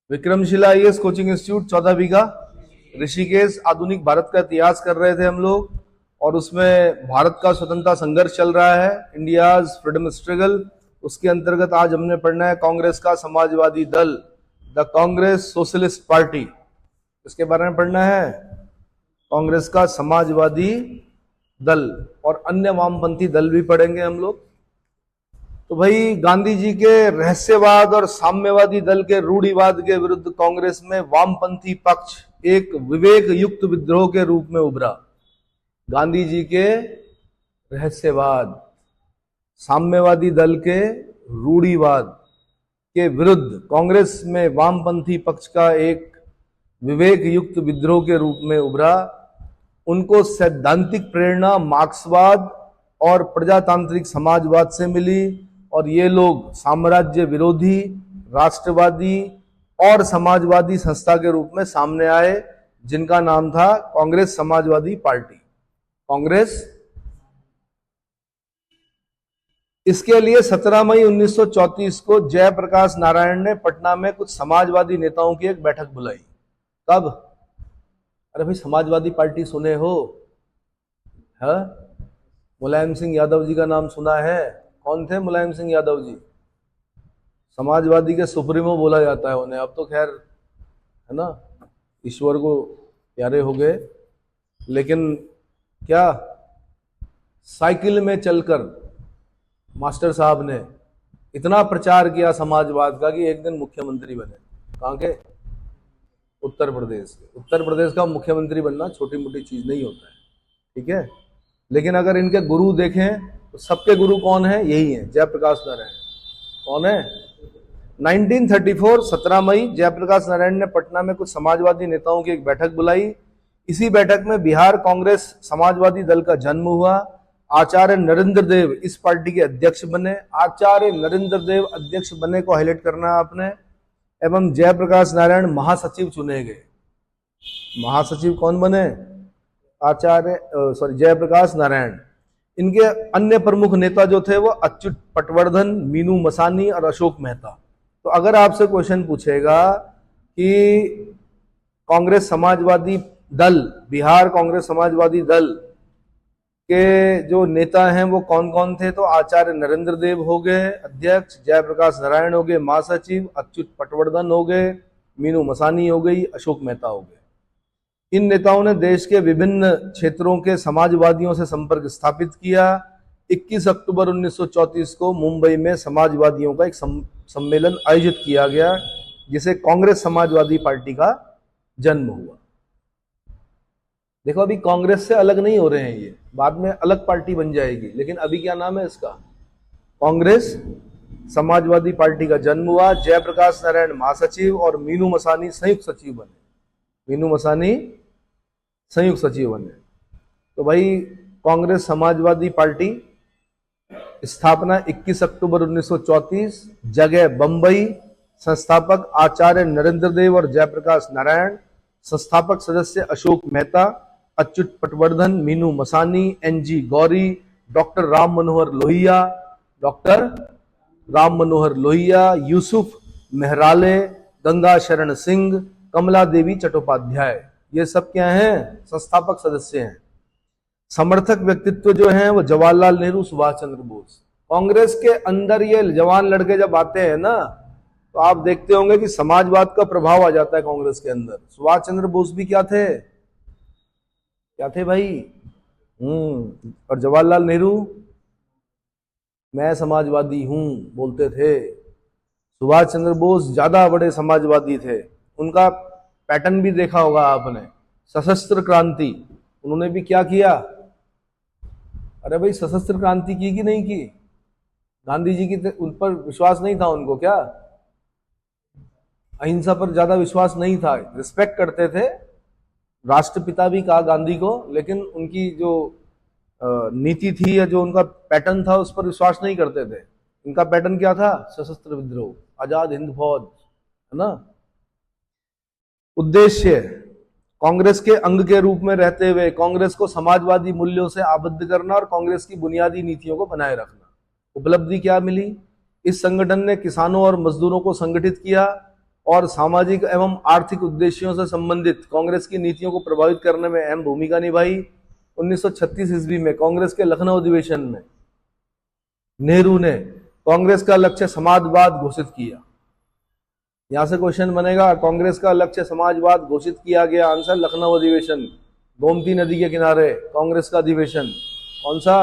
Vikramshila IAS coaching institute 14 बीघा ऋषिकेश आधुनिक भारत का इतिहास कर रहे थे हम लोग। और उसमें भारत का स्वतंत्रता संघर्ष चल रहा है, इंडियाज फ्रीडम स्ट्रगल। उसके अंतर्गत आज हमने पढ़ना है कांग्रेस का समाजवादी दल, द कांग्रेस सोशलिस्ट पार्टी। इसके बारे में पढ़ना है, कांग्रेस का समाजवादी दल। और अन्य वामपंथी दल भी पढ़ेंगे हम लोग। तो भाई, गांधी जी के रहस्यवाद और साम्यवादी दल के रूढ़िवाद के विरुद्ध कांग्रेस में वामपंथी पक्ष एक विवेक युक्त विद्रोह के रूप में उभरा। गांधी जी के रहस्यवाद, साम्यवादी दल के रूढ़िवाद के विरुद्ध कांग्रेस में वामपंथी पक्ष का एक विवेक युक्त विद्रोह के रूप में उभरा। उनको सैद्धांतिक प्रेरणा मार्क्सवाद और प्रजातांत्रिक समाजवाद से मिली, और ये लोग साम्राज्य विरोधी, राष्ट्रवादी और समाजवादी संस्था के रूप में सामने आए, जिनका नाम था कांग्रेस समाजवादी पार्टी, कांग्रेस। इसके लिए 17 मई 1934 को जयप्रकाश नारायण ने पटना में कुछ समाजवादी नेताओं की एक बैठक बुलाई। कब? अरे भाई, समाजवादी पार्टी सुने हो? है? मुलायम सिंह यादव जी का नाम सुना है? कौन थे मुलायम सिंह यादव जी? समाजवादी के सुप्रीमो बोला जाता है उन्हें। अब तो खैर, है ना, ईश्वर को प्यारे हो गए। लेकिन क्या साइकिल में चलकर मास्टर साहब ने इतना प्रचार किया समाजवाद का कि एक दिन मुख्यमंत्री बने। कहाँ के? उत्तर प्रदेश के। उत्तर प्रदेश का मुख्यमंत्री बनना छोटी मोटी चीज नहीं होता है, ठीक है। लेकिन अगर इनके गुरु देखें तो सबके गुरु कौन है? यही है, जयप्रकाश नारायण। कौन है? 1934 17 मई जयप्रकाश नारायण ने पटना में कुछ समाजवादी नेताओं की एक बैठक बुलाई। इसी बैठक में बिहार कांग्रेस समाजवादी दल का जन्म हुआ। आचार्य नरेंद्र देव इस पार्टी के अध्यक्ष बने। आचार्य नरेंद्र देव अध्यक्ष बने को हाईलाइट करना है आपने। एवं जयप्रकाश नारायण महासचिव चुने गए। महासचिव कौन बने? जयप्रकाश नारायण। इनके अन्य प्रमुख नेता जो थे वो अच्युत पटवर्धन, मीनू मसानी और अशोक मेहता। तो अगर आपसे क्वेश्चन पूछेगा कि कांग्रेस समाजवादी दल, बिहार कांग्रेस समाजवादी दल के जो नेता हैं वो कौन कौन थे, तो आचार्य नरेंद्र देव हो गए अध्यक्ष, जयप्रकाश नारायण हो गए महासचिव, अच्युत पटवर्धन हो गए, मीनू मसानी हो गई, अशोक मेहता हो गए। इन नेताओं ने देश के विभिन्न क्षेत्रों के समाजवादियों से संपर्क स्थापित किया। 21 अक्टूबर 1934 को मुंबई में समाजवादियों का एक सम्मेलन आयोजित किया गया, जिसे कांग्रेस समाजवादी पार्टी का जन्म हुआ। देखो, अभी कांग्रेस से अलग नहीं हो रहे हैं ये, बाद में अलग पार्टी बन जाएगी, लेकिन अभी क्या नाम है इसका? कांग्रेस समाजवादी पार्टी का जन्म हुआ। जयप्रकाश नारायण महासचिव और मीनू मसानी संयुक्त सचिव बने। मीनू मसानी संयुक्त सचिव बने। तो भाई, कांग्रेस समाजवादी पार्टी स्थापना 21 अक्टूबर 1934, जगह बंबई, संस्थापक आचार्य नरेंद्र देव और जयप्रकाश नारायण, संस्थापक सदस्य अशोक मेहता, अच्युत पटवर्धन, मीनू मसानी, एनजी गौरी, डॉक्टर राम मनोहर लोहिया, यूसुफ मेहराले, गंगा शरण सिंह, कमला देवी चट्टोपाध्याय। ये सब क्या हैं? संस्थापक सदस्य हैं। समर्थक व्यक्तित्व जो हैं वो जवाहरलाल नेहरू, सुभाष चंद्र बोस। कांग्रेस के अंदर ये जवान लड़के जब आते हैं ना, तो आप देखते होंगे कि समाजवाद का प्रभाव आ जाता है कांग्रेस के अंदर। सुभाष चंद्र बोस भी क्या थे? क्या थे भाई? और जवाहरलाल नेहरू, मैं समाजवादी हूं बोलते थे। सुभाष चंद्र बोस ज्यादा बड़े समाजवादी थे। उनका पैटर्न भी देखा होगा आपने, सशस्त्र क्रांति। उन्होंने भी क्या किया? अरे भाई, सशस्त्र क्रांति की कि नहीं की? गांधी जी की उन पर विश्वास नहीं था उनको? क्या अहिंसा पर ज्यादा विश्वास नहीं था? रिस्पेक्ट करते थे, राष्ट्रपिता भी कहा गांधी को, लेकिन उनकी जो नीति थी या जो उनका पैटर्न था उस पर विश्वास नहीं करते थे। इनका पैटर्न क्या था? सशस्त्र विद्रोह, आजाद हिंद फौज, है ना। उद्देश्य, कांग्रेस के अंग के रूप में रहते हुए कांग्रेस को समाजवादी मूल्यों से आबद्ध करना और कांग्रेस की बुनियादी नीतियों को बनाए रखना। उपलब्धि क्या मिली? इस संगठन ने किसानों और मजदूरों को संगठित किया, और सामाजिक एवं आर्थिक उद्देश्यों से संबंधित कांग्रेस की नीतियों को प्रभावित करने में अहम भूमिका निभाई। 1936 ईस्वी में कांग्रेस के लखनऊ अधिवेशन में नेहरू ने कांग्रेस का लक्ष्य समाजवाद घोषित किया। यहां से क्वेश्चन बनेगा, कांग्रेस का लक्ष्य समाजवाद घोषित किया गया। आंसर लखनऊ अधिवेशन, गोमती नदी के किनारे कांग्रेस का अधिवेशन। कौन सा?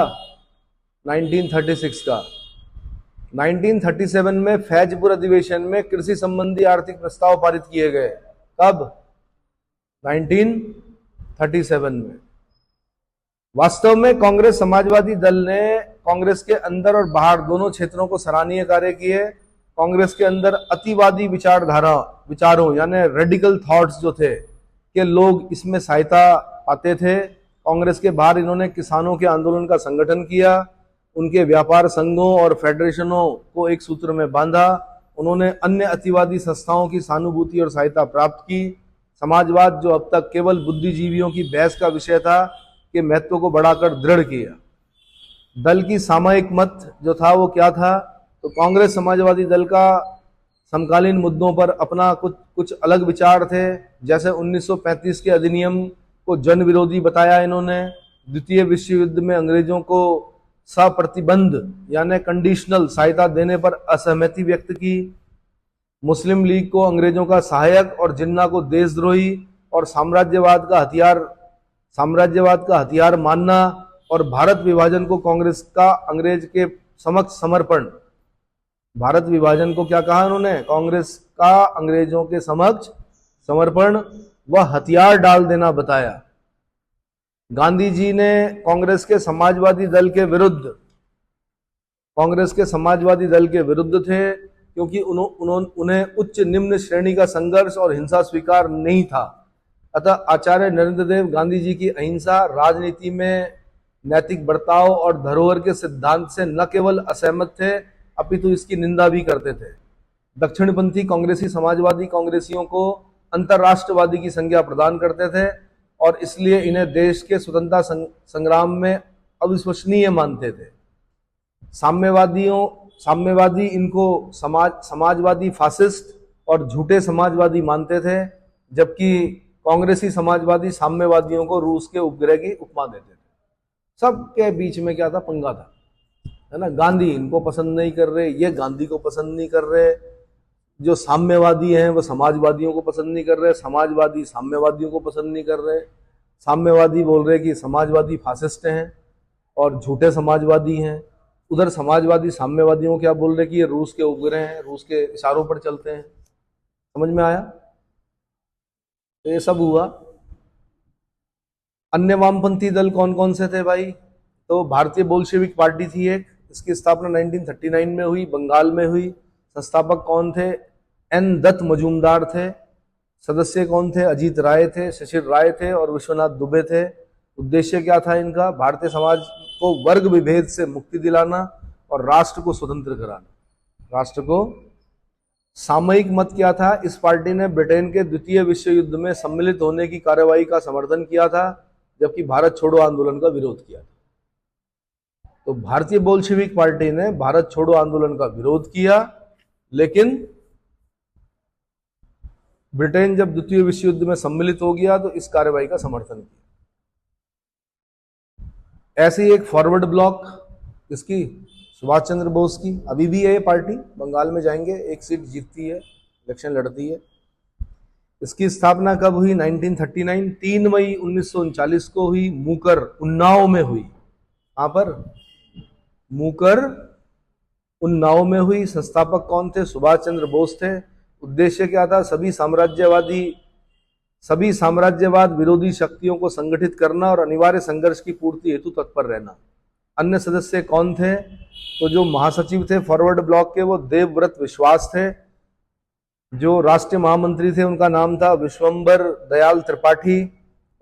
1936 का। 1937 में फैजपुर अधिवेशन में कृषि संबंधी आर्थिक प्रस्ताव पारित किए गए। कब? 1937 में। वास्तव में कांग्रेस समाजवादी दल ने कांग्रेस के अंदर और बाहर दोनों क्षेत्रों को सराहनीय कार्य किए। कांग्रेस के अंदर अतिवादी विचारों यानी रेडिकल थॉट्स जो थे कि लोग इसमें सहायता पाते थे। कांग्रेस के बाहर इन्होंने किसानों के आंदोलन का संगठन किया, उनके व्यापार संघों और फेडरेशनों को एक सूत्र में बांधा। उन्होंने अन्य अतिवादी संस्थाओं की सहानुभूति और सहायता प्राप्त की। समाजवाद जो अब तक केवल बुद्धिजीवियों की बहस का विषय था के महत्व को बढ़ाकर दृढ़ किया। दल की सामयिक मत जो था वो क्या था? तो कांग्रेस समाजवादी दल का समकालीन मुद्दों पर अपना कुछ अलग विचार थे। जैसे 1935 के अधिनियम को जन विरोधी बताया इन्होंने। द्वितीय विश्व युद्ध में अंग्रेजों को सप्रतिबंध यानी कंडीशनल सहायता देने पर असहमति व्यक्त की। मुस्लिम लीग को अंग्रेजों का सहायक और जिन्ना को देशद्रोही और साम्राज्यवाद का हथियार मानना और भारत विभाजन को कांग्रेस का अंग्रेज के समक्ष समर्पण। भारत विभाजन को क्या कहा उन्होंने? कांग्रेस का अंग्रेजों के समक्ष समर्पण व हथियार डाल देना बताया। गांधी जी ने कांग्रेस के समाजवादी दल के विरुद्ध थे, क्योंकि उन्हें उच्च निम्न श्रेणी का संघर्ष और हिंसा स्वीकार नहीं था। अतः आचार्य नरेंद्र देव गांधी जी की अहिंसा, राजनीति में नैतिक बर्ताव और धरोहर के सिद्धांत से न केवल असहमत थे अपितु इसकी निंदा भी करते थे। दक्षिणपंथी कांग्रेसी समाजवादी कांग्रेसियों को अंतरराष्ट्रवादी की संज्ञा प्रदान करते थे और इसलिए इन्हें देश के स्वतंत्रता संग्राम में अविश्वसनीय मानते थे। साम्यवादी इनको समाजवादी फासिस्ट और झूठे समाजवादी मानते थे, जबकि कांग्रेसी समाजवादी साम्यवादियों को रूस के उपग्रह की उपमा देते थे। सबके बीच में क्या था? पंगा था, है ना। गांधी इनको पसंद नहीं कर रहे, ये गांधी को पसंद नहीं कर रहे। जो साम्यवादी हैं वो समाजवादियों को पसंद नहीं कर रहे, समाजवादी साम्यवादियों को पसंद नहीं कर रहे। साम्यवादी बोल रहे कि समाजवादी फासिस्ट हैं और झूठे समाजवादी हैं। उधर समाजवादी साम्यवादियों को क्या बोल रहे कि ये रूस के उपग्रह हैं, रूस के इशारों पर चलते हैं। समझ में आया? तो ये सब हुआ। अन्य वामपंथी दल कौन कौन से थे भाई? तो भारतीय बोल्शेविक पार्टी थी एक, इसकी स्थापना 1939 में हुई, बंगाल में हुई। संस्थापक कौन थे? एन दत्त मजूमदार थे। सदस्य कौन थे? अजीत राय थे, शिशिर राय थे और विश्वनाथ दुबे थे। उद्देश्य क्या था इनका? भारतीय समाज को वर्ग विभेद से मुक्ति दिलाना और राष्ट्र को स्वतंत्र कराना। राष्ट्र को सामयिक मत क्या था? इस पार्टी ने ब्रिटेन के द्वितीय विश्व युद्ध में सम्मिलित होने की कार्रवाई का समर्थन किया था, जबकि भारत छोड़ो आंदोलन का विरोध किया था। तो भारतीय बोल्शेविक पार्टी ने भारत छोड़ो आंदोलन का विरोध किया, लेकिन ब्रिटेन जब द्वितीय विश्व युद्ध में सम्मिलित हो गया तो इस कार्रवाई का समर्थन किया। ऐसे ही एक फॉरवर्ड ब्लॉक, इसकी सुभाष चंद्र बोस की, अभी भी है ये पार्टी, बंगाल में जाएंगे, एक सीट जीतती है, इलेक्शन लड़ती है। इसकी स्थापना कब हुई? 1939, 3 मई 1939 को हुई। मूकर, उन्नाव में हुई। कहां पर? मूकर, उन्नाव में हुई। संस्थापक कौन थे? सुभाष चंद्र बोस थे। उद्देश्य क्या था? सभी साम्राज्यवाद विरोधी शक्तियों को संगठित करना और अनिवार्य संघर्ष की पूर्ति हेतु तत्पर रहना। अन्य सदस्य कौन थे? तो जो महासचिव थे फॉरवर्ड ब्लॉक के, वो देवव्रत विश्वास थे। जो राष्ट्रीय महामंत्री थे उनका नाम था विश्वंभर दयाल त्रिपाठी,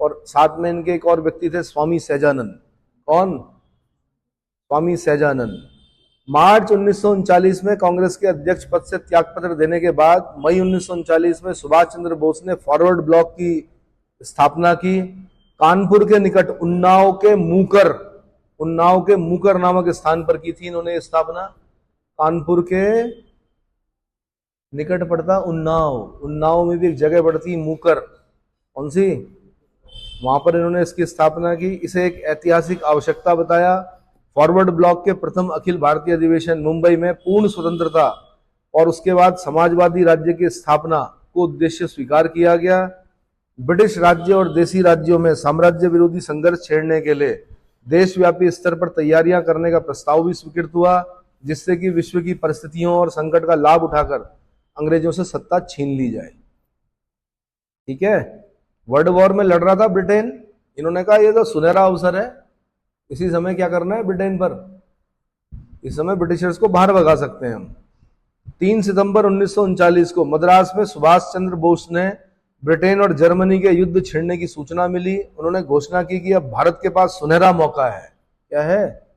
और साथ में इनके एक और व्यक्ति थे, स्वामी सहजानंद। कौन? स्वामी सहजानंद। मार्च 1939 में कांग्रेस के अध्यक्ष पद से त्यागपत्र देने के बाद मई 1939 में सुभाष चंद्र बोस ने फॉरवर्ड ब्लॉक की स्थापना की। कानपुर के निकट उन्नाव के मूकर नामक स्थान पर की थी इन्होंने स्थापना। कानपुर के निकट पड़ता उन्नाव, उन्नाव में भी एक जगह पड़ती मुकर, कौन सी, वहां पर इन्होंने इसकी स्थापना की। इसे एक ऐतिहासिक आवश्यकता बताया। फॉरवर्ड ब्लॉक के प्रथम अखिल भारतीय अधिवेशन मुंबई में पूर्ण स्वतंत्रता और उसके बाद समाजवादी राज्य की स्थापना को उद्देश्य स्वीकार किया गया। ब्रिटिश राज्य और देसी राज्यों में साम्राज्य विरोधी संघर्ष छेड़ने के लिए देशव्यापी स्तर पर तैयारियां करने का प्रस्ताव भी स्वीकृत हुआ, जिससे कि विश्व की परिस्थितियों और संकट का लाभ उठाकर अंग्रेजों से सत्ता छीन ली जाए। ठीक है, वर्ल्ड वॉर में लड़ रहा था ब्रिटेन, इन्होंने कहा ये तो सुनहरा अवसर है, इसी समय क्या करना है ब्रिटेन पर, इस समय ब्रिटिशर्स को बाहर भगा सकते हैं हम। 3 सितंबर 1939 को मद्रास में सुभाष चंद्र बोस ने ब्रिटेन और जर्मनी के युद्ध छिड़ने की सूचना मिली। उन्होंने घोषणा की कि अब भारत के पास सुनहरा मौका है। क्या है?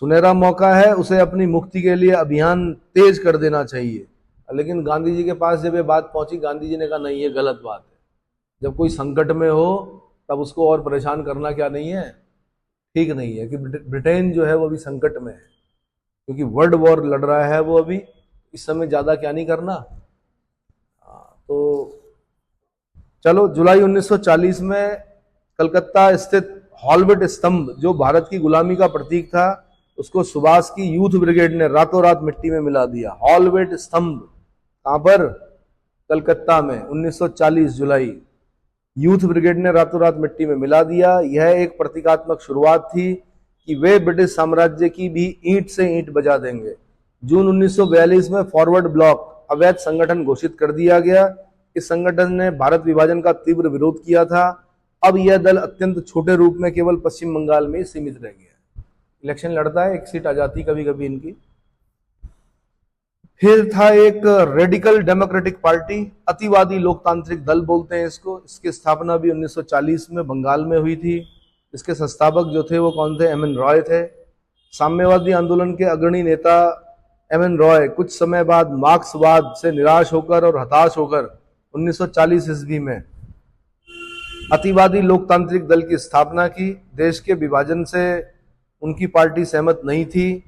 सुनहरा मौका है, उसे अपनी मुक्ति के लिए अभियान तेज कर देना चाहिए। लेकिन गांधी जी के पास जब ये बात पहुंची, गांधी जी ने कहा नहीं, ये गलत बात है। जब कोई संकट में हो तब उसको और परेशान करना क्या नहीं है, ठीक नहीं है। कि ब्रिटेन जो है वो अभी संकट में है, क्योंकि वर्ल्ड वॉर लड़ रहा है वो अभी, इस समय ज्यादा क्या नहीं करना। तो चलो, जुलाई 1940 में कलकत्ता स्थित हॉलवेट स्तंभ, जो भारत की गुलामी का प्रतीक था, उसको सुभाष की यूथ ब्रिगेड ने रातों रात मिट्टी में मिला दिया। हॉलवेट स्तंभ कहां पर? कलकत्ता में 1940 जुलाई। यूथ ब्रिगेड ने रातों रात मिट्टी में मिला दिया। यह एक प्रतीकात्मक शुरुआत थी कि वे ब्रिटिश साम्राज्य की भी ईंट से ईंट बजा देंगे। जून 1942 में फॉरवर्ड ब्लॉक अवैध संगठन घोषित कर दिया गया। इस संगठन ने भारत विभाजन का तीव्र विरोध किया था। अब यह दल अत्यंत छोटे रूप में केवल पश्चिम बंगाल में सीमित रह गया। इलेक्शन लड़ता है, एक सीट आ जाती कभी कभी इनकी। फिर था एक रेडिकल डेमोक्रेटिक पार्टी, अतिवादी लोकतांत्रिक दल बोलते हैं इसको। इसकी स्थापना भी 1940 में बंगाल में हुई थी। इसके संस्थापक जो थे वो कौन थे? एम एन रॉय थे। साम्यवादी आंदोलन के अग्रणी नेता एम एन रॉय कुछ समय बाद मार्क्सवाद से निराश होकर और हताश होकर 1940 ईस्वी में अतिवादी लोकतांत्रिक दल की स्थापना की। देश के विभाजन से उनकी पार्टी सहमत नहीं थी।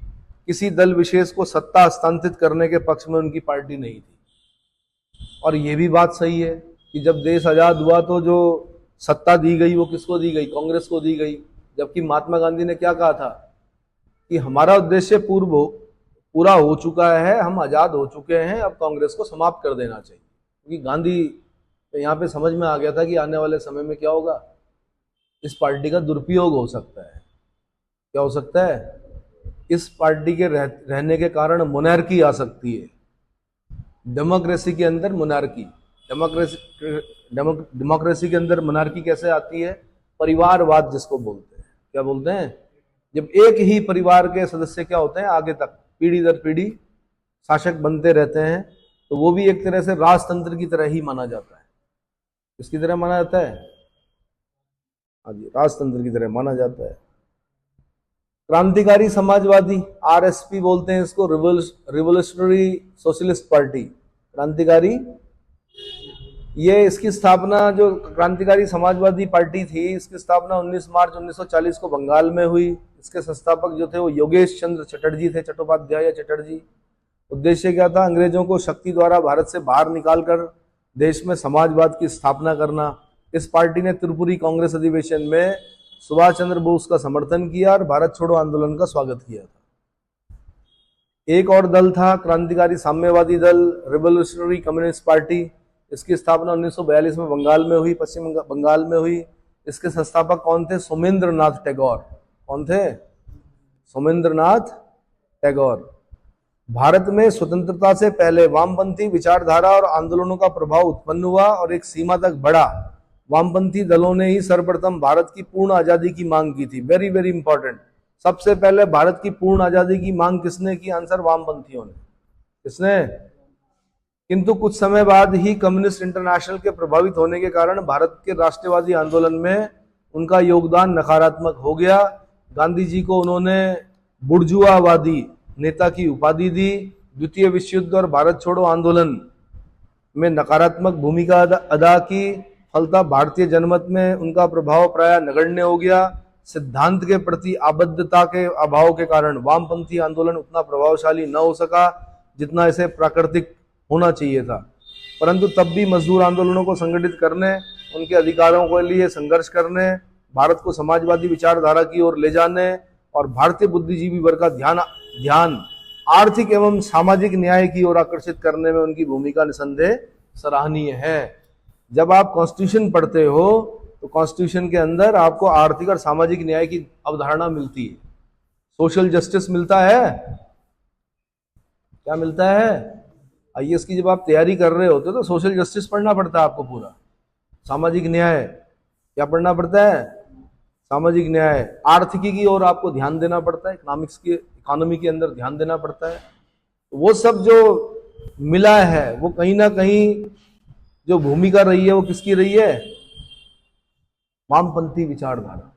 किसी दल विशेष को सत्ता हस्तांतरित करने के पक्ष में उनकी पार्टी नहीं थी। और यह भी बात सही है कि जब देश आजाद हुआ तो जो सत्ता दी गई वो किसको दी गई? कांग्रेस को दी गई। जबकि महात्मा गांधी ने क्या कहा था कि हमारा उद्देश्य पूरा हो चुका है, हम आजाद हो चुके हैं, अब कांग्रेस को समाप्त कर देना चाहिए। क्योंकि गांधी तो यहाँ पे समझ में आ गया था कि आने वाले समय में क्या होगा, इस पार्टी का दुरुपयोग हो सकता है। क्या हो सकता है? इस पार्टी के रहने के कारण मोनार्की आ सकती है। डेमोक्रेसी के अंदर मोनार्की, डेमोक्रेसी के अंदर मोनार्की कैसे आती है? परिवारवाद जिसको बोलते हैं। क्या बोलते हैं? जब एक ही परिवार के सदस्य क्या होते हैं, आगे तक पीढ़ी दर पीढ़ी शासक बनते रहते हैं, तो वो भी एक तरह से राजतंत्र की तरह ही माना जाता है। किसकी तरह माना जाता है? हाँ जी, राजतंत्र की तरह माना जाता है। क्रांतिकारी समाजवादी, आरएसपी बोलते हैं इसको, रिवोल्यूशनरी सोशलिस्ट पार्टी। क्रांतिकारी, ये इसकी स्थापना, जो क्रांतिकारी समाजवादी पार्टी थी, इसकी स्थापना 19 मार्च 1940 को बंगाल में हुई। इसके संस्थापक जो थे वो योगेश चंद्र चटर्जी थे, चट्टोपाध्याय या चटर्जी। उद्देश्य क्या था? अंग्रेजों को शक्ति द्वारा भारत से बाहर निकालकर देश में समाजवाद की स्थापना करना। इस पार्टी ने त्रिपुरी कांग्रेस अधिवेशन में सुभाष चंद्र बोस का समर्थन किया और भारत छोड़ो आंदोलन का स्वागत किया था। एक और दल था क्रांतिकारी साम्यवादी दल, रिवोल्यूशनरी कम्युनिस्ट पार्टी। इसकी स्थापना 1942 में बंगाल में हुई, पश्चिम बंगाल में हुई। इसके संस्थापक कौन थे? सोमेंद्र नाथ टैगोर। कौन थे? सोमेंद्र नाथ टैगोर। भारत में स्वतंत्रता से पहले वामपंथी विचारधारा और आंदोलनों का प्रभाव उत्पन्न हुआ और एक सीमा तक बढ़ा। वामपंथी दलों ने ही सर्वप्रथम भारत की पूर्ण आजादी की मांग की थी। Very very important. सबसे पहले भारत की पूर्ण आजादी की मांग किसने की? आंसर वामपंथियों ने। किसने? किंतु कुछ समय बाद ही कम्युनिस्ट इंटरनेशनल के प्रभावित होने के कारण भारत के राष्ट्रवादी आंदोलन में उनका योगदान नकारात्मक हो गया। गांधी जी को उन्होंने बुर्जुआवादी नेता की उपाधि दी। द्वितीय विश्व युद्ध और भारत छोड़ो आंदोलन में नकारात्मक भूमिका अदा की। फलतः भारतीय जनमत में उनका प्रभाव प्राय नगण्य हो गया। सिद्धांत के प्रति आबद्धता के अभाव के कारण वामपंथी आंदोलन उतना प्रभावशाली न हो सका जितना इसे प्राकृतिक होना चाहिए था। परंतु तब भी मजदूर आंदोलनों को संगठित करने, उनके अधिकारों के लिए संघर्ष करने, भारत को समाजवादी विचारधारा की ओर ले जाने और भारतीय बुद्धिजीवी वर्ग का ध्यान आर्थिक एवं सामाजिक न्याय की ओर आकर्षित करने में उनकी भूमिका निसंदेह सराहनीय है। जब आप कॉन्स्टिट्यूशन पढ़ते हो तो कॉन्स्टिट्यूशन के अंदर आपको आर्थिक और सामाजिक न्याय की अवधारणा मिलती है, सोशल जस्टिस मिलता है। क्या मिलता है? आईएएस की जब आप तैयारी कर रहे होते हो तो सोशल जस्टिस पढ़ना पड़ता है आपको पूरा। सामाजिक न्याय क्या पढ़ना पड़ता है? सामाजिक न्याय। आर्थिकी की ओर आपको ध्यान देना पड़ता है, इकोनॉमी के अंदर ध्यान देना पड़ता है। वो सब जो मिला है वो कहीं ना कहीं जो भूमिका रही है वो किसकी रही है? वामपंथी विचारधारा।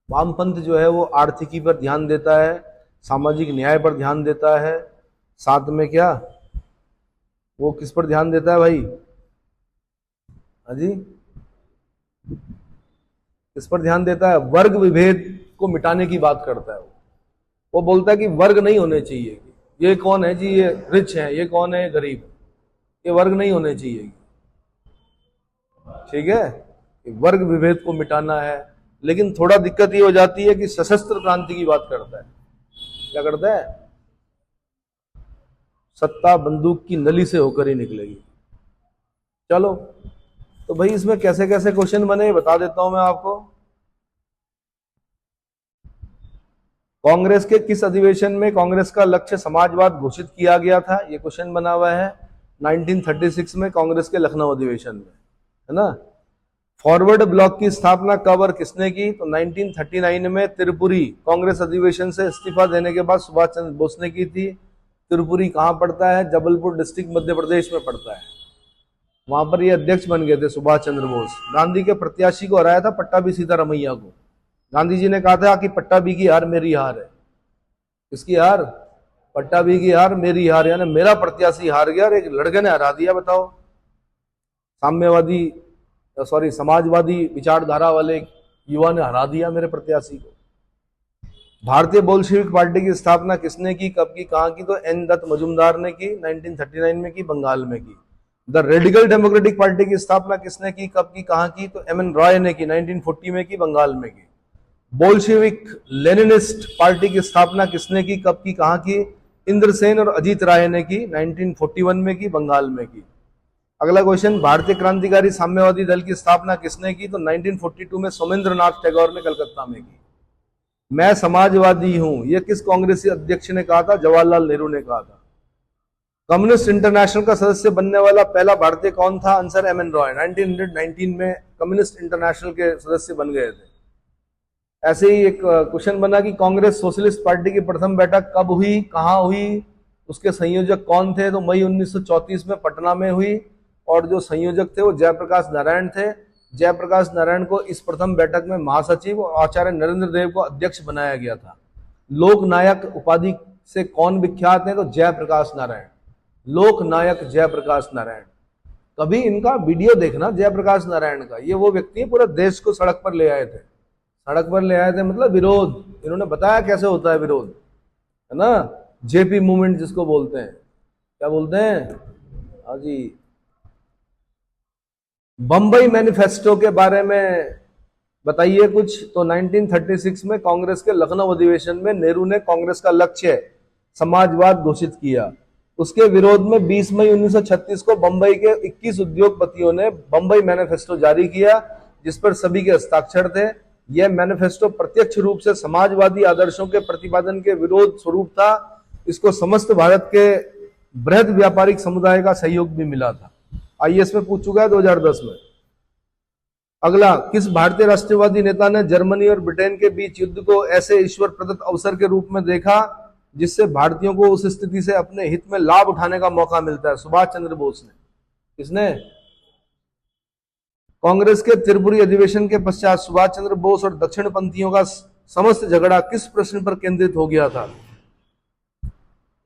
वामपंथ जो है वो आर्थिकी पर ध्यान देता है, सामाजिक न्याय पर ध्यान देता है, साथ में क्या वो किस पर ध्यान देता है भाई? हाजी, किस पर ध्यान देता है? वर्ग विभेद को मिटाने की बात करता है। वो बोलता है कि वर्ग नहीं होने चाहिए, ये कौन है जी, ये रिच है, ये कौन है, ये गरीब है, ये वर्ग नहीं होने चाहिए। ठीक है, वर्ग विभेद को मिटाना है। लेकिन थोड़ा दिक्कत ये हो जाती है कि सशस्त्र क्रांति की बात करता है। क्या करता है? सत्ता बंदूक की नली से होकर ही निकलेगी। चलो, तो भाई इसमें कैसे कैसे क्वेश्चन बने बता देता हूं मैं आपको। कांग्रेस के किस अधिवेशन में कांग्रेस का लक्ष्य समाजवाद घोषित किया गया था? ये क्वेश्चन बना हुआ है 1936 में कांग्रेस के लखनऊ अधिवेशन में, है ना। फॉरवर्ड ब्लॉक की स्थापना कब और किसने की? तो 1939 में त्रिपुरी कांग्रेस अधिवेशन से इस्तीफा देने के बाद सुभाष चंद्र बोस ने की थी। त्रिपुरी कहां पड़ता है? जबलपुर डिस्ट्रिक्ट मध्य प्रदेश में पड़ता है। वहां पर ये अध्यक्ष बन गए थे सुभाष चंद्र बोस। गांधी के प्रत्याशी को हराया था, पट्टाभी सीतारमैया को। गांधी जी ने कहा था कि पट्टाभी की हार मेरी हार है। किसकी हार? पट्टाभी की हार मेरी हार, यानी मेरा प्रत्याशी हार गया और एक लड़के ने हरा दिया। बताओ, समाजवादी विचारधारा वाले युवा ने हरा दिया मेरे प्रत्याशी को। भारतीय बोल्शेविक पार्टी की स्थापना किसने की, कब की, कहां की? तो एन दत्त मजुमदार ने की, 1939 में की, बंगाल में की। द रेडिकल डेमोक्रेटिक पार्टी की स्थापना किसने की, कब की, कहां की? तो एम एन रॉय ने की, 1940 में की, बंगाल में की। बोल्शेविक लेनिनिस्ट पार्टी की स्थापना किसने की, कब की, कहां की? इंद्रसेन और अजीत राय ने की, 1941 में की, बंगाल में की। अगला क्वेश्चन, भारतीय क्रांतिकारी साम्यवादी दल की स्थापना किसने की? तो 1942 में सोमेंद्रनाथ टैगोर ने कलकत्ता में की। मैं समाजवादी हूं, यह किस कांग्रेसी अध्यक्ष ने कहा था? जवाहरलाल नेहरू ने कहा था। कम्युनिस्ट इंटरनेशनल का सदस्य बनने वाला पहला भारतीय कौन था? Answer M N Roy. 1919 में कम्युनिस्ट इंटरनेशनल के सदस्य बन गए थे। ऐसे ही एक क्वेश्चन बना कि कांग्रेस सोशलिस्ट पार्टी की प्रथम बैठक कब हुई, कहां हुई, उसके संयोजक कौन थे? तो मई 1934 में पटना में हुई और जो संयोजक थे वो जयप्रकाश नारायण थे। जयप्रकाश नारायण को इस प्रथम बैठक में महासचिव और आचार्य नरेंद्र देव को अध्यक्ष बनाया गया था। लोकनायक उपाधि से कौन विख्यात है? तो जयप्रकाश नारायण, लोकनायक जयप्रकाश नारायण। कभी इनका वीडियो देखना जयप्रकाश नारायण का। ये वो व्यक्ति है पूरे देश को सड़क पर ले आए थे। सड़क पर ले आए थे मतलब विरोध, इन्होंने बताया कैसे होता है विरोध, है ना। जेपी मूवमेंट जिसको बोलते हैं, क्या बोलते हैं? हाँ जी। बंबई मैनिफेस्टो के बारे में बताइए कुछ। तो 1936 में कांग्रेस के लखनऊ अधिवेशन में नेहरू ने कांग्रेस का लक्ष्य समाजवाद घोषित किया। उसके विरोध में 20 मई 1936 को बंबई के 21 उद्योगपतियों ने बंबई मैनिफेस्टो जारी किया, जिस पर सभी के हस्ताक्षर थे। यह मैनिफेस्टो प्रत्यक्ष रूप से समाजवादी आदर्शों के प्रतिपादन के विरोध स्वरूप था। इसको समस्त भारत के बृहद व्यापारिक समुदाय का सहयोग भी मिला था। आईएएस में पूछ चुका है 2010 में। अगला, किस भारतीय राष्ट्रवादी नेता ने जर्मनी और ब्रिटेन के बीच युद्ध को ऐसे ईश्वर प्रदत्त अवसर के रूप में देखा जिससे भारतीयों को उस स्थिति से अपने हित में लाभ उठाने का मौका मिलता है? सुभाष चंद्र बोस ने। किसने? कांग्रेस के त्रिपुरी अधिवेशन के पश्चात सुभाष चंद्र बोस और दक्षिणपंथियों का समस्त झगड़ा किस प्रश्न पर केंद्रित हो गया था?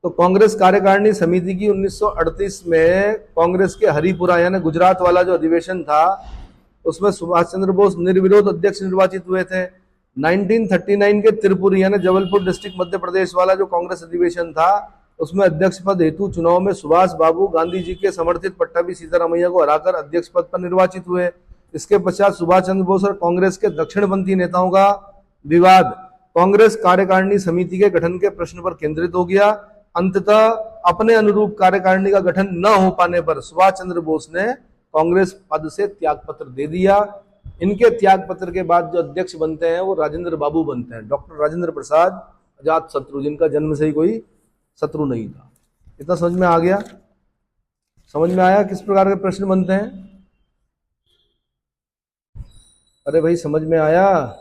तो कांग्रेस कार्यकारिणी समिति की 1938 में कांग्रेस के हरिपुरा यानी गुजरात वाला जो अधिवेशन था उसमें सुभाष चंद्र बोस निर्विरोध अध्यक्ष निर्वाचित हुए थे। 1939 के त्रिपुरी यानी जबलपुर डिस्ट्रिक्ट मध्य प्रदेश वाला जो कांग्रेस अधिवेशन था उसमें अध्यक्ष पद हेतु चुनाव में सुभाष बाबू गांधी जी के समर्थित पट्टाभी सीतारामैया को हराकर अध्यक्ष पद पर निर्वाचित हुए। इसके पश्चात सुभाष चंद्र बोस और कांग्रेस के दक्षिणपंथी नेताओं का विवाद कांग्रेस कार्यकारिणी समिति के गठन के प्रश्न पर केंद्रित हो गया। अंततः अपने अनुरूप कार्यकारिणी का गठन न हो पाने पर सुभाष चंद्र बोस ने कांग्रेस पद से त्यागपत्र दे दिया। इनके त्यागपत्र के बाद जो अध्यक्ष बनते हैं वो राजेंद्र बाबू बनते हैं, डॉक्टर राजेंद्र प्रसाद अजात शत्रु, जिनका जन्म से ही कोई शत्रु नहीं था। इतना समझ में आ गया? समझ में आया किस प्रकार के प्रश्न बनते हैं? अरे भाई समझ में आया?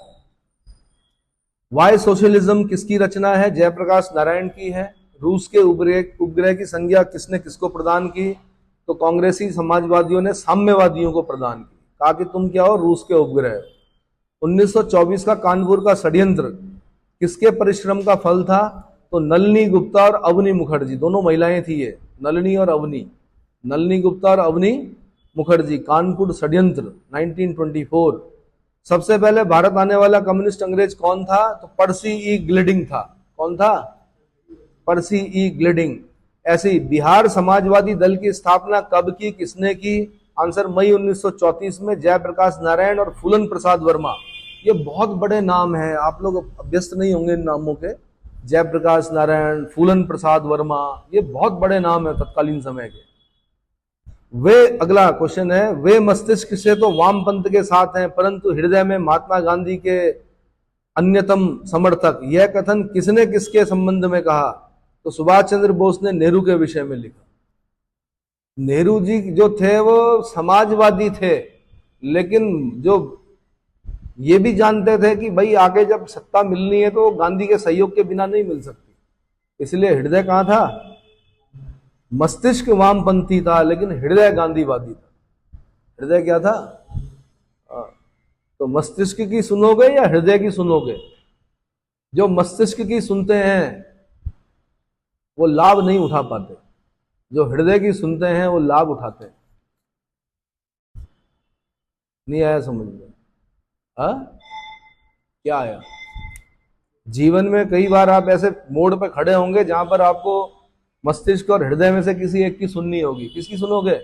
वाई सोशलिज्म किसकी रचना है? जयप्रकाश नारायण की है। रूस के उपग्रह की संज्ञा किसने किसको प्रदान की? तो कांग्रेसी समाजवादियों ने साम्यवादियों को प्रदान की, कहा कि तुम क्या हो, रूस के उपग्रह। 1924 का कानपुर का षड्यंत्र किसके परिश्रम का फल था? तो नलिनी गुप्ता और अवनी मुखर्जी, दोनों महिलाएं थी ये, नलिनी और अवनी, नलिनी गुप्ता और अवनी मुखर्जी। कानपुर षड्यंत्र 1924। सबसे पहले भारत आने वाला कम्युनिस्ट अंग्रेज कौन था? तो पर्सी ई ग्लिडिंग था। कौन था? पर्सी ई ग्लिडिंग। ऐसी बिहार समाजवादी दल की स्थापना कब की, किसने की? आंसर मई 1934 में जयप्रकाश नारायण और फूलन प्रसाद वर्मा। ये बहुत बड़े नाम हैं, आप लोग अभ्यस्त नहीं होंगे इन नामों के। जयप्रकाश नारायण, फूलन प्रसाद वर्मा, ये बहुत बड़े नाम है तत्कालीन समय के। वे, अगला क्वेश्चन है, वे मस्तिष्क से तो वामपंथ के साथ हैं परंतु हृदय में महात्मा गांधी के अन्यतम समर्थक। यह कथन किसने किसके संबंध में कहा? तो सुभाष चंद्र बोस ने नेहरू के विषय में लिखा। नेहरू जी जो थे वो समाजवादी थे, लेकिन जो ये भी जानते थे कि भाई आगे जब सत्ता मिलनी है तो गांधी के सहयोग के बिना नहीं मिल सकती। इसलिए हृदय कहां था? मस्तिष्क वामपंथी था लेकिन हृदय गांधीवादी था। हृदय क्या था? तो मस्तिष्क की सुनोगे या हृदय की सुनोगे? जो मस्तिष्क की सुनते हैं वो लाभ नहीं उठा पाते, जो हृदय की सुनते हैं वो लाभ उठाते हैं। नहीं आया समझ में? क्या आया? जीवन में कई बार आप ऐसे मोड़ पे खड़े होंगे जहां पर आपको मस्तिष्क और हृदय में से किसी एक की सुननी होगी। किसकी सुनोगे?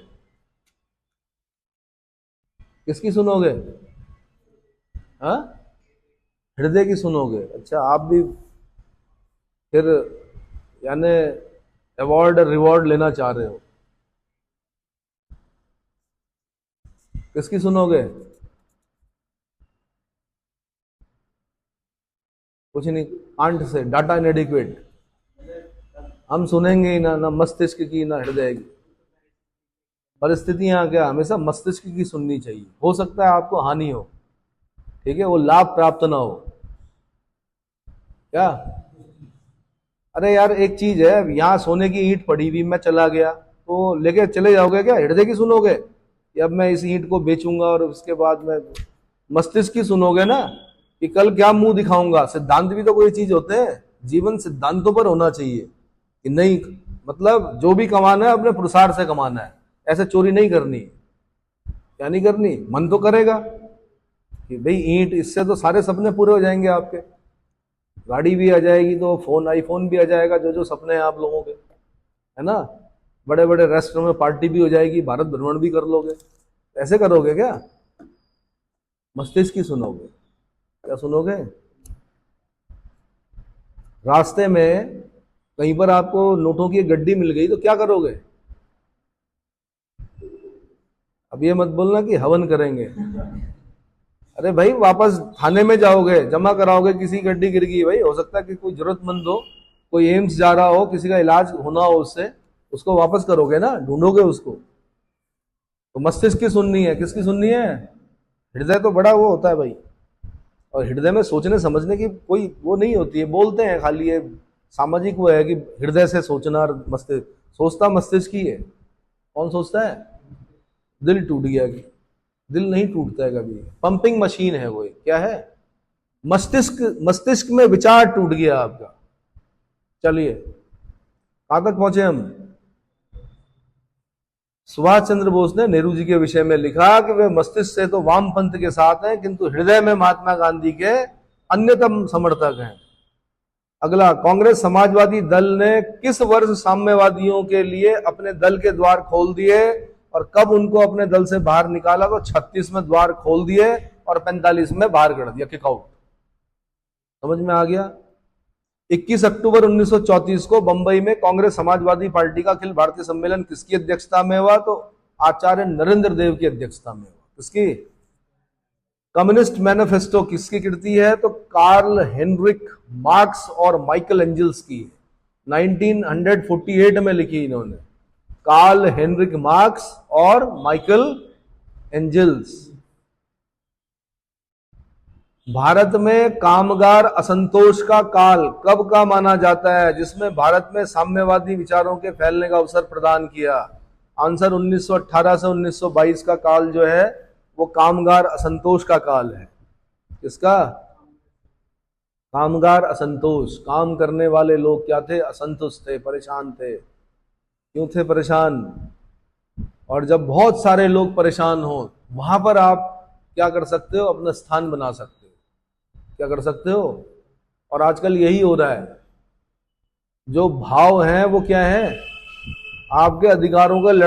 किसकी सुनोगे? हृदय की सुनोगे। अच्छा, आप भी फिर यानी अवार्ड रिवॉर्ड लेना चाह रहे हो। किसकी सुनोगे? कुछ नहीं, आंट से, डाटा इनएडिक्वेट। हम सुनेंगे ही ना मस्तिष्क की ना हृदय की। परिस्थितियां क्या, हमेशा मस्तिष्क की सुननी चाहिए। हो सकता है आपको हानि हो, ठीक है, वो लाभ प्राप्त ना हो। क्या? अरे यार एक चीज है, यहां सोने की ईंट पड़ी हुई, मैं चला गया तो लेके चले जाओगे क्या? हृदय की सुनोगे? या अब मैं इस ईंट को बेचूंगा और उसके बाद मैं, मस्तिष्क की सुनोगे ना कि कल क्या मुंह दिखाऊंगा। सिद्धांत भी तो कोई चीज होते हैं, जीवन सिद्धांतों पर होना चाहिए कि नहीं, मतलब जो भी कमाना है अपने पुरुषार्थ से कमाना है, ऐसे चोरी नहीं करनी। क्या नहीं करनी? मन तो करेगा कि भाई ईंट, इससे तो सारे सपने पूरे हो जाएंगे आपके, गाड़ी भी आ जाएगी, तो फोन, आईफोन भी आ जाएगा, जो जो सपने हैं आप लोगों के, है ना, बड़े बड़े रेस्टोरेंट में पार्टी भी हो जाएगी, भारत भ्रमण भी कर लोगे। ऐसे करोगे क्या? मस्तिष्क की सुनोगे। क्या सुनोगे? रास्ते में कहीं पर आपको नोटों की गड्डी मिल गई तो क्या करोगे? अब ये मत बोलना कि हवन करेंगे। अरे भाई वापस थाने में जाओगे, जमा कराओगे, किसी गड्डी गिर गई, भाई हो सकता है कि कोई जरूरतमंद हो, कोई एम्स जा रहा हो, किसी का इलाज होना हो उससे, उसको वापस करोगे ना, ढूंढोगे उसको। तो मस्तिष्क की सुननी है। किसकी सुननी है? हृदय तो बड़ा वो होता है भाई, और हृदय में सोचने समझने की कोई वो नहीं होती है, बोलते हैं खाली, ये सामाजिक वो है कि हृदय से सोचना, और मस्तिष्क सोचता मस्तिष्क ही है। कौन सोचता है? दिल टूट गया कि दिल नहीं टूटता है कभी, पंपिंग मशीन है वो। क्या है? मस्तिष्क में विचार टूट गया आपका। चलिए कहां तक पहुंचे हम? सुभाष चंद्र बोस ने नेहरू जी के विषय में लिखा कि वे मस्तिष्क से तो वामपंथ के साथ हैं किंतु हृदय में महात्मा गांधी के अन्यतम समर्थक हैं। अगला, कांग्रेस समाजवादी दल ने किस वर्ष साम्यवादियों के लिए अपने दल के द्वार खोल दिए और कब उनको अपने दल से बाहर निकाला? तो 36 में द्वार खोल दिए और 45 में बाहर कर दिया, किक आउट। समझ में आ गया? 21 अक्टूबर 1934 को बंबई में कांग्रेस समाजवादी पार्टी का अखिल भारतीय सम्मेलन किसकी अध्यक्षता में हुआ? तो आचार्य नरेंद्र देव की अध्यक्षता में हुआ। किसकी? कम्युनिस्ट मैनिफेस्टो किसकी कृति है? तो कार्ल हेनरिक मार्क्स और माइकल एंजल्स की 1948 में लिखी इन्होंने। कार्ल हेनरिक मार्क्स और माइकल एंजल्स। भारत में कामगार असंतोष का काल कब का माना जाता है, जिसमें भारत में साम्यवादी विचारों के फैलने का अवसर प्रदान किया? आंसर 1918 से 1922 का काल जो है वो कामगार असंतोष का काल है। किसका? कामगार असंतोष। काम करने वाले लोग क्या थे? असंतुष्ट थे, परेशान थे। क्यों थे परेशान? और जब बहुत सारे लोग परेशान हो, वहां पर आप क्या कर सकते हो? अपना स्थान बना सकते हो। क्या कर सकते हो? और आजकल यही हो रहा है। जो भाव हैं वो क्या है? आपके अधिकारों के लिए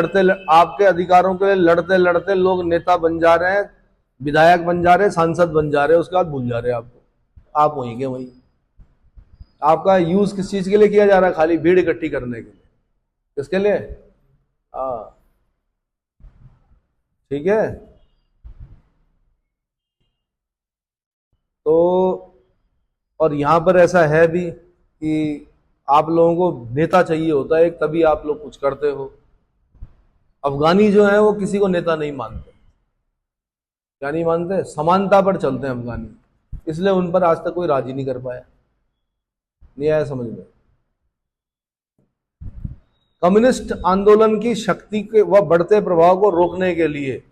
लड़ते लड़ते लोग नेता बन जा रहे हैं, विधायक बन जा रहे हैं, सांसद बन जा रहे हैं, उसके बाद भूल जा रहे हैं आपको। आप वहीं के वहीं। आपका यूज किस चीज के लिए किया जा रहा है? खाली भीड़ इकट्ठी करने के लिए। किसके लिए? ठीक है। तो और यहां पर ऐसा है भी कि आप लोगों को नेता चाहिए होता है एक, तभी आप लोग कुछ करते हो। अफगानी जो है वो किसी को नेता नहीं मानते। क्या नहीं मानते? समानता पर चलते हैं अफगानी, इसलिए उन पर आज तक कोई राज ही नहीं कर पाया। नहीं आया समझ में? कम्युनिस्ट आंदोलन की शक्ति के व बढ़ते प्रभाव को रोकने के लिए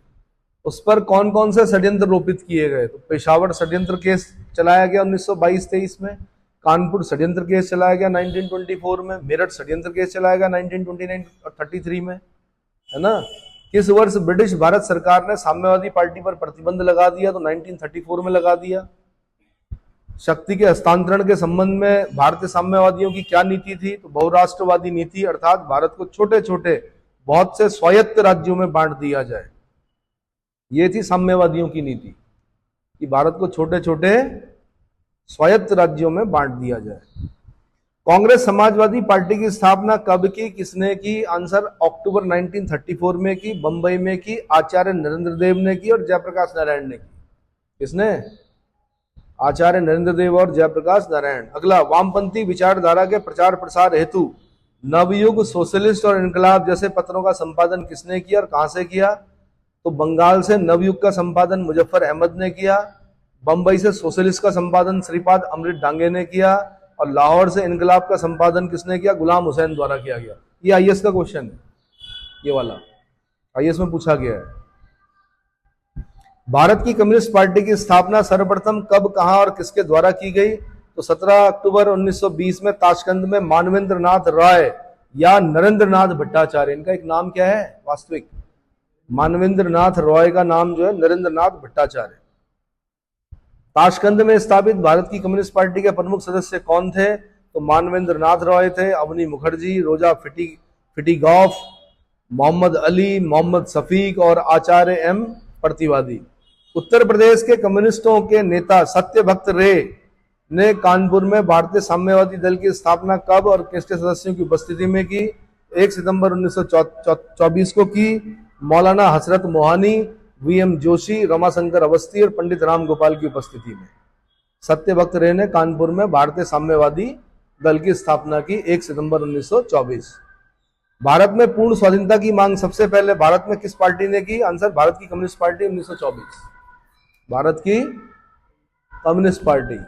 उस पर कौन कौन से षड्यंत्र रोपित किए गए? तो पेशावर षड्यंत्र केस चलाया गया 1922-23 में, कानपुर षड्यंत्र केस चलाया गया 1924 में, मेरठ षड्यंत्र केस चलाया गया 1929 और 33 में, है ना। किस वर्ष ब्रिटिश भारत सरकार ने साम्यवादी पार्टी पर प्रतिबंध लगा दिया? तो 1934 में लगा दिया। शक्ति के हस्तांतरण के संबंध में भारतीय साम्यवादियों की क्या नीति थी? तो बहुराष्ट्रवादी नीति, अर्थात भारत को छोटे छोटे बहुत से स्वायत्त राज्यों में बांट दिया जाए। ये थी साम्यवादियों की नीति कि भारत को छोटे छोटे स्वायत्त राज्यों में बांट दिया जाए। कांग्रेस समाजवादी पार्टी की स्थापना कब की? किसने की? आंसर अक्टूबर 1934 में की, बंबई में की, आचार्य नरेंद्र देव ने की और जयप्रकाश नारायण ने की। किसने? आचार्य नरेंद्र देव और जयप्रकाश नारायण। अगला, वामपंथी विचारधारा के प्रचार प्रसार हेतु नवयुग, सोशलिस्ट और इनकलाब जैसे पत्रों का संपादन किसने किया और कहां से किया? तो बंगाल से नवयुग का संपादन मुजफ्फर अहमद ने किया, बंबई से सोशलिस्ट का संपादन श्रीपाद अमृत डांगे ने किया और लाहौर से इनकलाब का संपादन किसने किया? गुलाम हुसैन द्वारा किया गया। ये आईएएस का क्वेश्चन है, ये वाला आईएएस में पूछा गया है। भारत की कम्युनिस्ट पार्टी की स्थापना सर्वप्रथम कब, कहां और किसके द्वारा की गई? तो 17 अक्टूबर 1920 में ताशकंद में मानवेंद्र नाथ रॉय या नरेंद्र नाथ भट्टाचार्य, इनका एक नाम क्या है वास्तविक? मानवेंद्र नाथ रॉय का नाम जो है नरेंद्र नाथ भट्टाचार्य। ताशकंद में स्थापित भारत की कम्युनिस्ट पार्टी के प्रमुख सदस्य कौन थे? तो मानवेंद्र नाथ रॉय थे, अवनी मुखर्जी, रोजा फिटिगॉफ, मोहम्मद अली, मोहम्मद शफीक और आचार्य एम प्रतिवादी। उत्तर प्रदेश के कम्युनिस्टों के नेता सत्यभक्त रे ने कानपुर में भारतीय साम्यवादी दल की स्थापना कब और किसके सदस्यों की उपस्थिति में की? 1 सितंबर 1924 को की। मौलाना हसरत मोहानी, वीएम जोशी, रमाशंकर अवस्थी और पंडित राम गोपाल की उपस्थिति में सत्यभक्त रे ने कानपुर में भारतीय साम्यवादी दल की स्थापना की 1 सितंबर 1924। भारत में पूर्ण स्वाधीनता की मांग सबसे पहले भारत में किस पार्टी ने की? आंसर भारत की कम्युनिस्ट पार्टी 1924। भारत की कम्युनिस्ट पार्टी।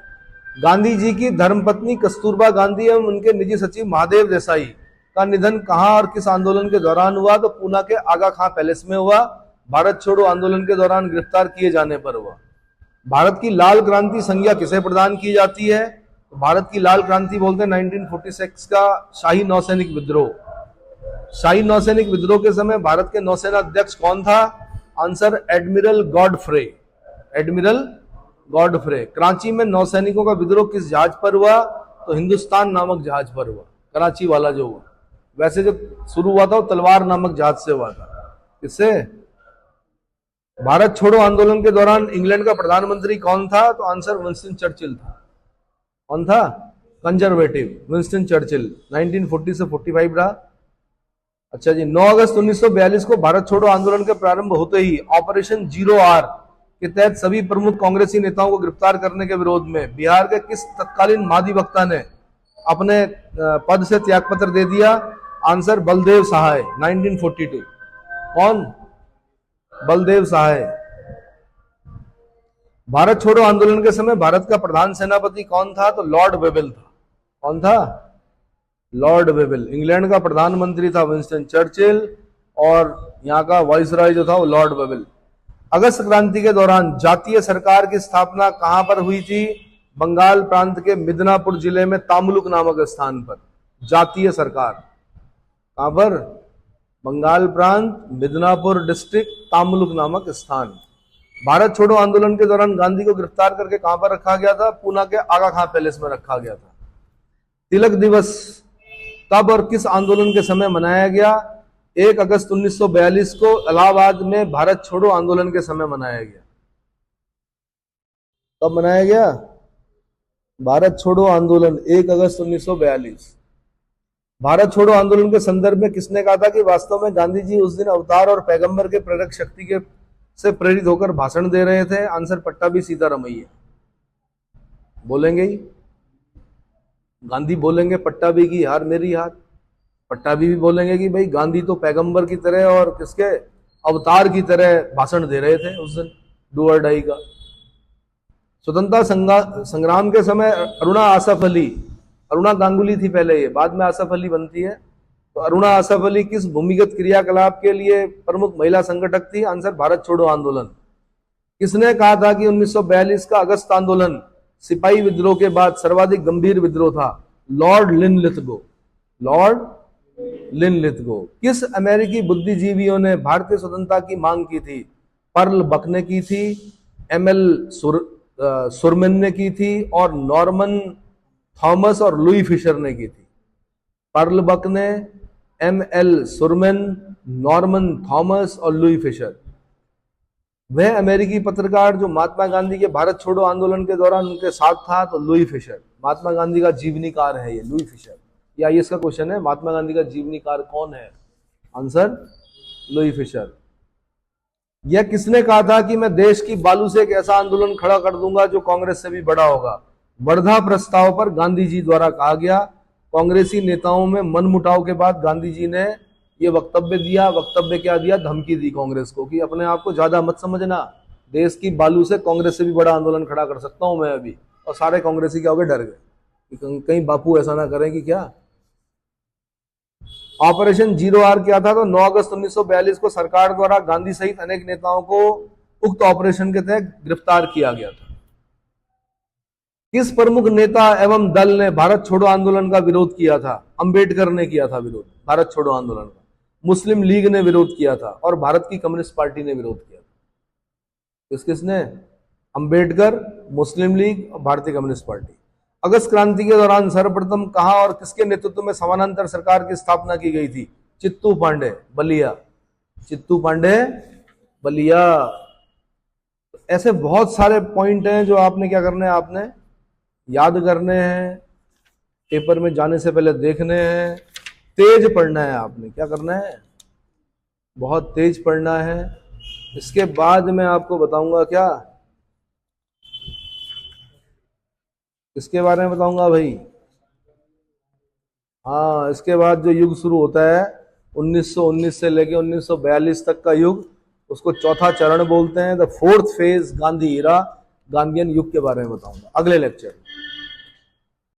गांधी जी की धर्मपत्नी कस्तूरबा गांधी एवं उनके निजी सचिव महादेव देसाई का निधन कहां और किस आंदोलन के दौरान हुआ? तो पूना के आगा खां पैलेस में हुआ, भारत छोड़ो आंदोलन के दौरान गिरफ्तार किए जाने पर हुआ। भारत की लाल क्रांति संज्ञा किसे प्रदान की जाती है? तो भारत की लाल क्रांति बोलते हैं 1946 का शाही नौसैनिक विद्रोह। शाही नौसैनिक विद्रोह के समय भारत के नौसेना अध्यक्ष कौन था? Answer admiral Godfrey. Admiral Godfrey. Karachi में नौसैनिकों का विद्रोह किस जहाज पर हुआ? तो हिंदुस्तान नामक जहाज पर हुआ, कराची वाला जो हुआ। वैसे जो शुरू हुआ था वो तलवार नामक जहाज से हुआ था। किससे? भारत छोड़ो आंदोलन के दौरान इंग्लैंड का प्रधानमंत्री कौन था? तो आंसर विंस्टन चर्चिल था। कौन था? Conservative Winston Churchill. 1940 से 45 रहा। अच्छा जी, 9 अगस्त 1942 को भारत छोड़ो आंदोलन के प्रारंभ होते ही ऑपरेशन 0R के तहत सभी प्रमुख कांग्रेसी नेताओं को गिरफ्तार करने के विरोध में बिहार के किस तत्कालीन महाधिवक्ता ने अपने पद से त्यागपत्र दे दिया? आंसर बलदेव सहाय, 1942। कौन? बलदेव सहाय। भारत छोड़ो आंदोलन के समय भारत का प्रधान सेनापति कौन था? तो लॉर्ड वेवेल था। कौन था? Lord Wavell. इंग्लैंड का प्रधानमंत्री था विंस्टन चर्चिल और यहाँ का वाइसरॉय जो था वो लॉर्ड वेवेल। अगस्त क्रांति के दौरान जातीय सरकार की स्थापना कहां पर हुई थी? बंगाल प्रांत के मिदनापुर जिले में तामुलुक नामक स्थान पर जातीय सरकार। कहां पर? बंगाल प्रांत, मिदनापुर डिस्ट्रिक्ट, तामुलुक नामक स्थान। भारत छोड़ो आंदोलन के दौरान गांधी को गिरफ्तार करके कहां पर रखा गया था? पूना के आगा खां पैलेस में रखा गया था। तिलक दिवस कब और किस आंदोलन के समय मनाया गया? 1 अगस्त 1942 को इलाहाबाद में भारत छोड़ो आंदोलन के समय मनाया गया। कब मनाया गया? भारत छोड़ो आंदोलन 1 अगस्त 1942। भारत छोड़ो आंदोलन के संदर्भ में किसने कहा था कि वास्तव में गांधी जी उस दिन अवतार और पैगंबर के प्रेरक शक्ति के से प्रेरित होकर भाषण दे रहे थे? आंसर पट्टाभी सीतारमैया। बोलेंगे ही, गांधी बोलेंगे पट्टाभी की हार मेरी हार। पट्टाभी भी बोलेंगे कि भाई गांधी तो पैगंबर की तरह और किसके अवतार की तरह भाषण दे रहे थे उस दिन, डू और डाई का। स्वतंत्रता संग्राम के समय अरुणा आसफ अली, अरुणा गांगुली थी पहले, ये बाद में आसफ अली बनती है, तो अरुणा आसफ अली किस भूमिगत क्रियाकलाप के लिए प्रमुख महिला संगठक थी? आंसर भारत छोड़ो आंदोलन। किसने कहा था कि 1942 का अगस्त आंदोलन सिपाही विद्रोह के बाद सर्वाधिक गंभीर विद्रोह था? Lord Linlithgow. Lord Linlithgow. किस अमेरिकी बुद्धिजीवियों ने भारतीय स्वतंत्रता की मांग की थी? पर्ल बक ने की थी, एमएल सुरमन ने की थी और नॉर्मन थॉमस और लुई फिशर ने की थी। पर्ल बक ने, एमएल सुरमन, नॉर्मन थॉमस और लुई फिशर। वह अमेरिकी पत्रकार जो महात्मा गांधी के भारत छोड़ो आंदोलन के दौरान उनके साथ था, तो लुई फिशर। महात्मा गांधी का जीवनीकार है ये लुई फिशर। या ये इसका क्वेश्चन है, महात्मा गांधी का जीवनीकार कौन है? Answer Louis Fischer. यह किसने कहा था कि मैं देश की बालू से एक ऐसा आंदोलन खड़ा कर दूंगा जो कांग्रेस से भी बड़ा होगा? वर्धा प्रस्ताव पर गांधी जी द्वारा कहा गया। कांग्रेसी नेताओं में मनमुटाव के बाद गांधी जी ने यह वक्तव्य दिया। वक्तव्य क्या दिया? धमकी दी कांग्रेस को कि अपने आप को ज्यादा मत समझना, देश की बालू से कांग्रेस से भी बड़ा आंदोलन खड़ा कर सकता हूं मैं अभी। और सारे कांग्रेसी क्या हो गए? डर गए कि कहीं बापू ऐसा ना करें कि क्या। ऑपरेशन 0R क्या था? तो 9 अगस्त 1942 को सरकार द्वारा गांधी सहित अनेक नेताओं को उक्त ऑपरेशन के तहत गिरफ्तार किया गया था। किस प्रमुख नेता एवं दल ने भारत छोड़ो आंदोलन का विरोध किया था? अंबेडकर ने किया था विरोध भारत छोड़ो आंदोलन का। मुस्लिम लीग ने विरोध किया था और भारत की कम्युनिस्ट पार्टी ने विरोध किया था। किसने? अंबेडकर, मुस्लिम लीग और भारतीय कम्युनिस्ट पार्टी। अगस्त क्रांति के दौरान सर्वप्रथम कहां और किसके नेतृत्व में समानांतर सरकार की स्थापना की गई थी? चित्तू पांडे, बलिया। चित्तू पांडे, बलिया। ऐसे बहुत सारे पॉइंट हैं जो आपने क्या करने हैं, आपने याद करने हैं, पेपर में जाने से पहले देखने हैं, तेज पढ़ना है। आपने क्या करना है? बहुत तेज पढ़ना है। इसके बाद मैं आपको बताऊंगा क्या, इसके बारे में बताऊंगा भाई। हाँ, इसके बाद जो युग शुरू होता है 1919 से लेके 1942 तक का युग, उसको चौथा चरण बोलते हैं, the fourth phase Gandhi era, Gandhian युग के बारे में बताऊंगा अगले लेक्चर में।